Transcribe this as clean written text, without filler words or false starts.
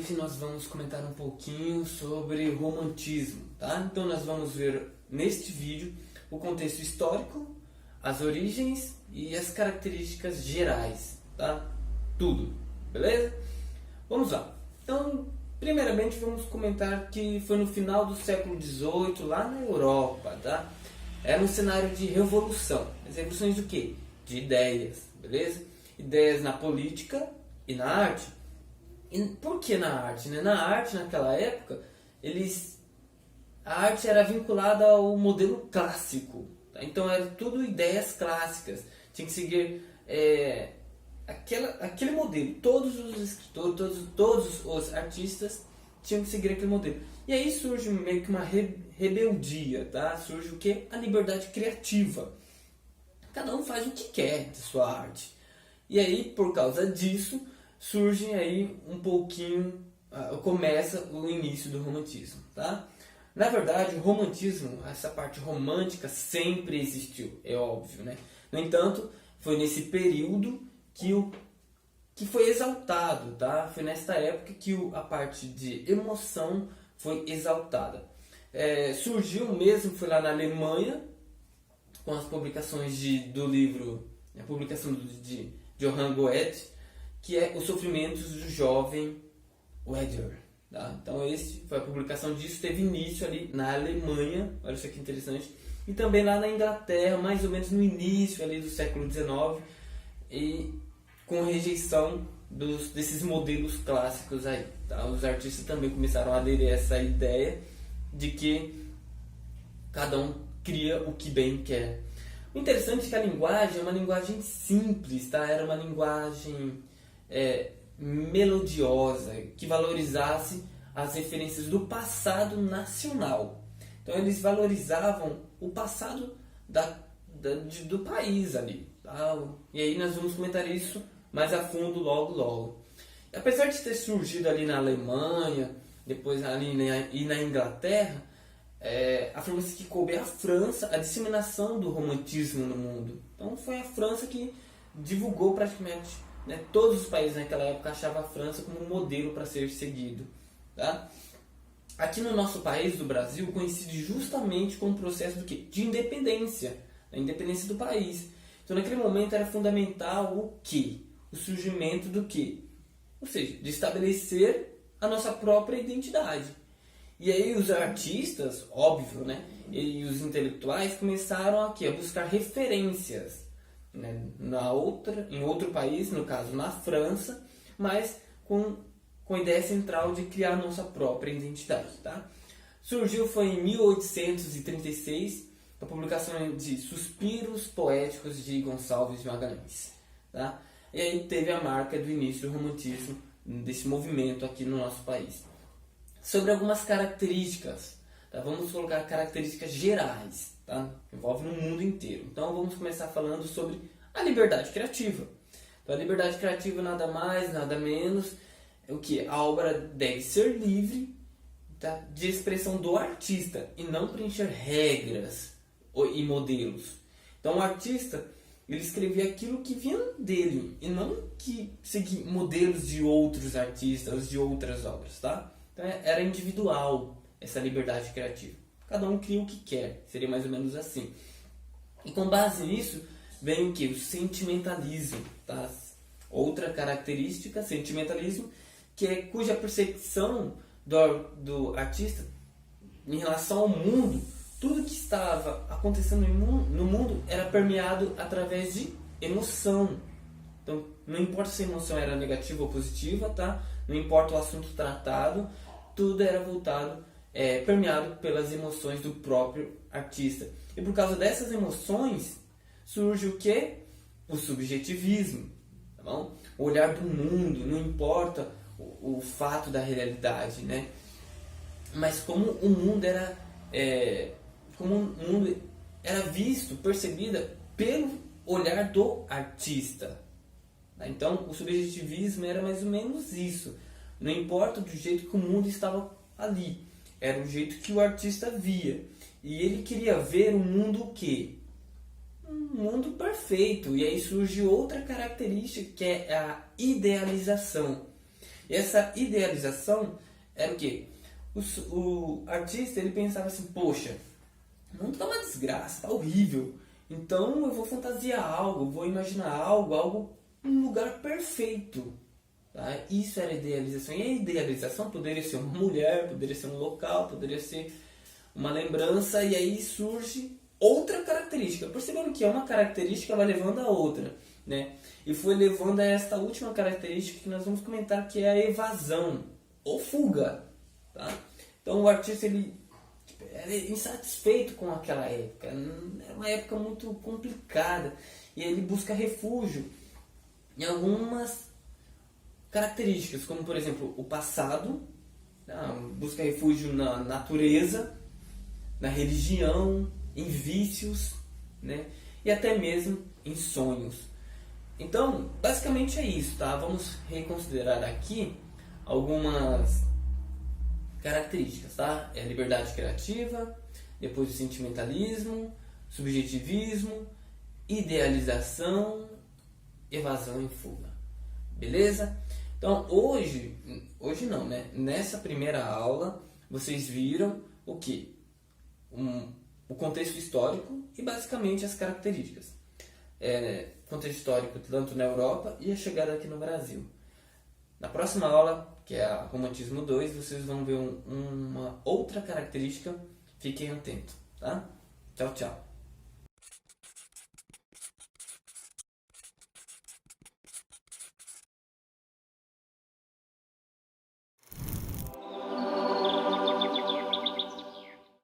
Hoje nós vamos comentar um pouquinho sobre romantismo, tá? Então nós vamos ver neste vídeo o contexto histórico, as origens e as características gerais, tá? Tudo, beleza? Vamos lá. Então, primeiramente vamos comentar que foi no final do século XVIII, lá na Europa, tá? Era um cenário de revolução. As revoluções do quê? De ideias, beleza? Ideias na política e na arte. E por que na arte? Né? Na arte, naquela época, a arte era vinculada ao modelo clássico. Tá? Então, era tudo ideias clássicas. Tinha que seguir aquele modelo. Todos os escritores, todos os artistas tinham que seguir aquele modelo. E aí surge meio que uma rebeldia. Tá? Surge o quê? A liberdade criativa. Cada um faz o que quer de sua arte. E aí, por causa disso, surge aí um pouquinho, começa o início do romantismo, tá? Na verdade, o romantismo, essa parte romântica sempre existiu, é óbvio, né? No entanto, foi nesse período que foi exaltado, tá? Foi nesta época que a parte de emoção foi exaltada. Surgiu mesmo, foi lá na Alemanha, com as publicações do livro, a publicação de Johann Goethe, que é Os Sofrimentos do Jovem Werther. Tá? Então, foi a publicação disso, teve início ali na Alemanha, olha isso que interessante, e também lá na Inglaterra, mais ou menos no início ali do século XIX, e com rejeição desses modelos clássicos aí. Tá? Os artistas também começaram a aderir a essa ideia de que cada um cria o que bem quer. O interessante é que a linguagem é uma linguagem simples, tá? Era uma linguagem melodiosa, que valorizasse as referências do passado nacional. Então eles valorizavam o passado do país ali. Tá? E aí nós vamos comentar isso mais a fundo logo. E apesar de ter surgido ali na Alemanha, depois ali na Inglaterra, afirma-se que coube à França a disseminação do romantismo no mundo. Então foi a França que divulgou praticamente, né, todos os países naquela época achavam a França como um modelo para ser seguido. Tá? Aqui no nosso país, do Brasil, coincide justamente com o processo do quê? De independência, a independência do país. Então naquele momento era fundamental o quê? O surgimento do quê? Ou seja, de estabelecer a nossa própria identidade. E aí os artistas, óbvio, né, e os intelectuais começaram a buscar referências, né, em outro país, no caso na França, mas com a ideia central de criar a nossa própria identidade. Tá? Foi em 1836 a publicação de Suspiros Poéticos de Gonçalves de Magalhães. Tá? E aí teve a marca do início do romantismo, desse movimento aqui no nosso país. Sobre algumas características, tá? Vamos colocar características gerais, tá? Envolve no mundo inteiro. Então vamos começar falando sobre a liberdade criativa. Então a liberdade criativa nada mais, nada menos é o que? A obra deve ser livre, tá? De expressão do artista e não preencher regras e modelos. Então o artista, ele escrevia aquilo que vinha dele e não que seguir modelos de outros artistas, de outras obras, tá? Então era individual essa liberdade criativa. Cada um cria o que quer, seria mais ou menos assim. E com base nisso vem o que? O sentimentalismo. Tá? Outra característica, sentimentalismo, que é cuja percepção do artista em relação ao mundo, tudo que estava acontecendo no mundo era permeado através de emoção. Então não importa se a emoção era negativa ou positiva, tá? Não importa o assunto tratado, tudo era voltado, permeado pelas emoções do próprio artista. E por causa dessas emoções surge o que? O subjetivismo. Tá bom? O olhar do mundo, não importa o fato da realidade, né? Mas como o mundo era visto, percebida pelo olhar do artista. Então o subjetivismo era mais ou menos isso. Não importa do jeito que o mundo estava ali, era o jeito que o artista via. E ele queria ver um mundo o quê? Um mundo perfeito. E aí surge outra característica, que é a idealização. E E essa idealização era o quê? O artista ele pensava assim, poxa, o mundo tá uma desgraça, tá horrível. Então eu vou fantasiar algo, vou imaginar algo, um lugar perfeito. Tá? Isso era idealização. E a idealização poderia ser uma mulher, poderia ser um local, poderia ser uma lembrança. E aí surge outra característica. Percebendo que uma característica vai levando a outra. Né? E foi levando a esta última característica que nós vamos comentar, que é a evasão ou fuga. Tá? Então o artista ele era insatisfeito com aquela época. Era uma época muito complicada. E ele busca refúgio em algumas características, como por exemplo o passado, busca refúgio na natureza, na religião, em vícios, né? E até mesmo em sonhos. Então, basicamente é isso, tá? Vamos reconsiderar aqui algumas características, tá? É a liberdade criativa, depois o sentimentalismo, subjetivismo, idealização, evasão e fuga. Beleza? Então hoje não, né? Nessa primeira aula vocês viram o que? O contexto histórico e basicamente as características. Contexto histórico tanto na Europa e a chegada aqui no Brasil. Na próxima aula, que é a Romantismo 2, vocês vão ver uma outra característica. Fiquem atentos, tá? Tchau, tchau.